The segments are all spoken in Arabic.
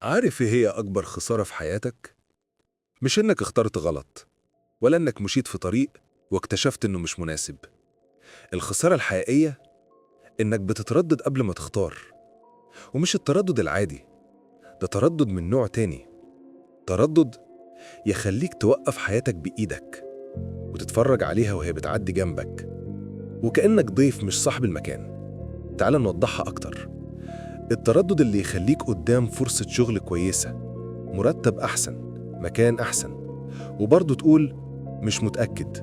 عارف ايه هي أكبر خسارة في حياتك؟ مش إنك اخترت غلط، ولا إنك مشيت في طريق واكتشفت إنه مش مناسب. الخسارة الحقيقية إنك بتتردد قبل ما تختار، ومش التردد العادي، ده تردد من نوع تاني. تردد يخليك توقف حياتك بإيدك وتتفرج عليها وهي بتعدي جنبك، وكأنك ضيف مش صاحب المكان. تعال نوضحها أكتر. التردد اللي يخليك قدام فرصة شغل كويسة، مرتب أحسن، مكان أحسن، وبرضه تقول مش متأكد،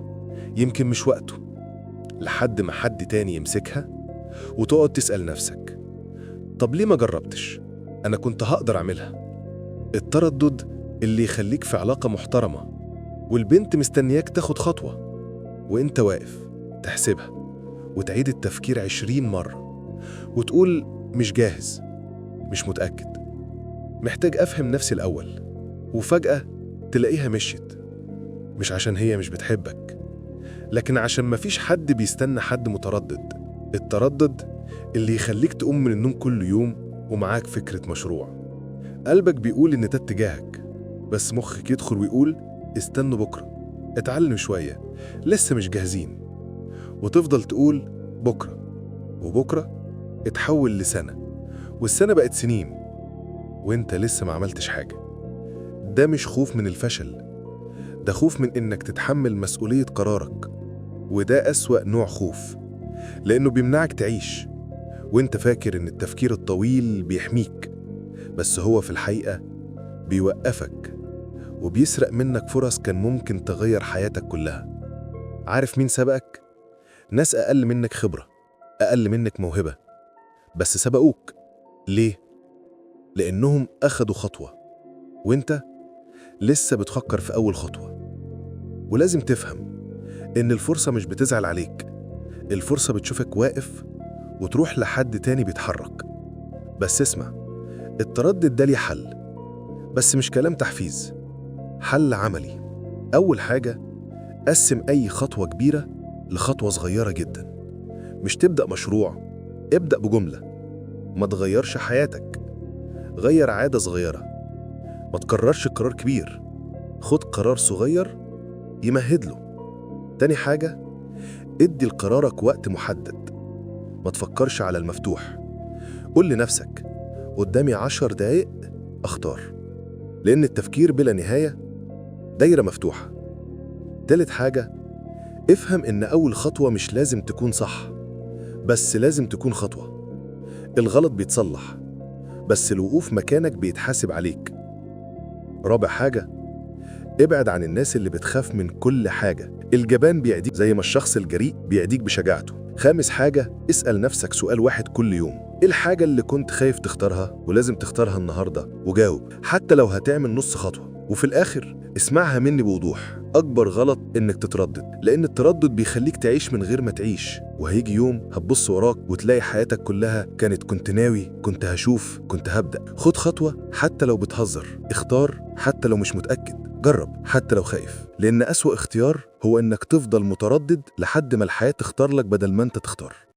يمكن مش وقته، لحد ما حد تاني يمسكها وتقعد تسأل نفسك طب ليه ما جربتش؟ أنا كنت هقدر أعملها. التردد اللي يخليك في علاقة محترمة والبنت مستنياك تاخد خطوة، وإنت واقف تحسبها وتعيد التفكير 20 مرة وتقول مش جاهز، مش متأكد، محتاج أفهم نفسي الأول، وفجأة تلاقيها مشيت. مش عشان هي مش بتحبك، لكن عشان مفيش حد بيستنى حد متردد. التردد اللي يخليك تقوم من النوم كل يوم ومعاك فكرة مشروع، قلبك بيقول إن ده اتجاهك، بس مخك يدخل ويقول استنوا بكرة، اتعلم شوية، لسه مش جاهزين. وتفضل تقول بكرة، وبكرة اتحول لسنة، والسنة بقت سنين، وانت لسه ما عملتش حاجة. ده مش خوف من الفشل، ده خوف من إنك تتحمل مسؤولية قرارك. وده أسوأ نوع خوف، لأنه بيمنعك تعيش وإنت فاكر إن التفكير الطويل بيحميك، بس هو في الحقيقة بيوقفك وبيسرق منك فرص كان ممكن تغير حياتك كلها. عارف مين سبقك؟ ناس أقل منك خبرة، أقل منك موهبة، بس سبقوك. ليه؟ لأنهم أخدوا خطوة وإنت لسه بتفكر في أول خطوة. ولازم تفهم إن الفرصة مش بتزعل عليك، الفرصة بتشوفك واقف وتروح لحد تاني بيتحرك. بس اسمع، التردد ده ليه حل، بس مش كلام تحفيز، حل عملي. أول حاجة، قسم أي خطوة كبيرة لخطوة صغيرة جدا. مش تبدأ مشروع، ابدأ بجملة. ما تغيرش حياتك، غير عادة صغيرة. ما تكررش قرار كبير، خد قرار صغير يمهد له. تاني حاجة، ادي لقرارك وقت محدد. ما تفكرش على المفتوح، قول لنفسك قدامي 10 دقايق أختار، لأن التفكير بلا نهاية دايرة مفتوحة. تالت حاجة، افهم إن أول خطوة مش لازم تكون صح، بس لازم تكون خطوة. الغلط بيتصلح، بس الوقوف مكانك بيتحاسب عليك. رابع حاجة، ابعد عن الناس اللي بتخاف من كل حاجة. الجبان بيعديك زي ما الشخص الجريء بيعديك بشجاعته. خامس حاجة، اسأل نفسك سؤال واحد كل يوم: ايه الحاجة اللي كنت خايف تختارها ولازم تختارها النهاردة؟ وجاوب حتى لو هتعمل نص خطوة. وفي الآخر اسمعها مني بوضوح، أكبر غلط إنك تتردد، لأن التردد بيخليك تعيش من غير ما تعيش. وهيجي يوم هتبص وراك وتلاقي حياتك كلها كنت ناوي، كنت هشوف، كنت هبدأ. خد خطوة حتى لو بتهزر، اختار حتى لو مش متأكد، جرب حتى لو خايف، لأن أسوأ اختيار هو إنك تفضل متردد لحد ما الحياة تختار لك بدل ما أنت تختار.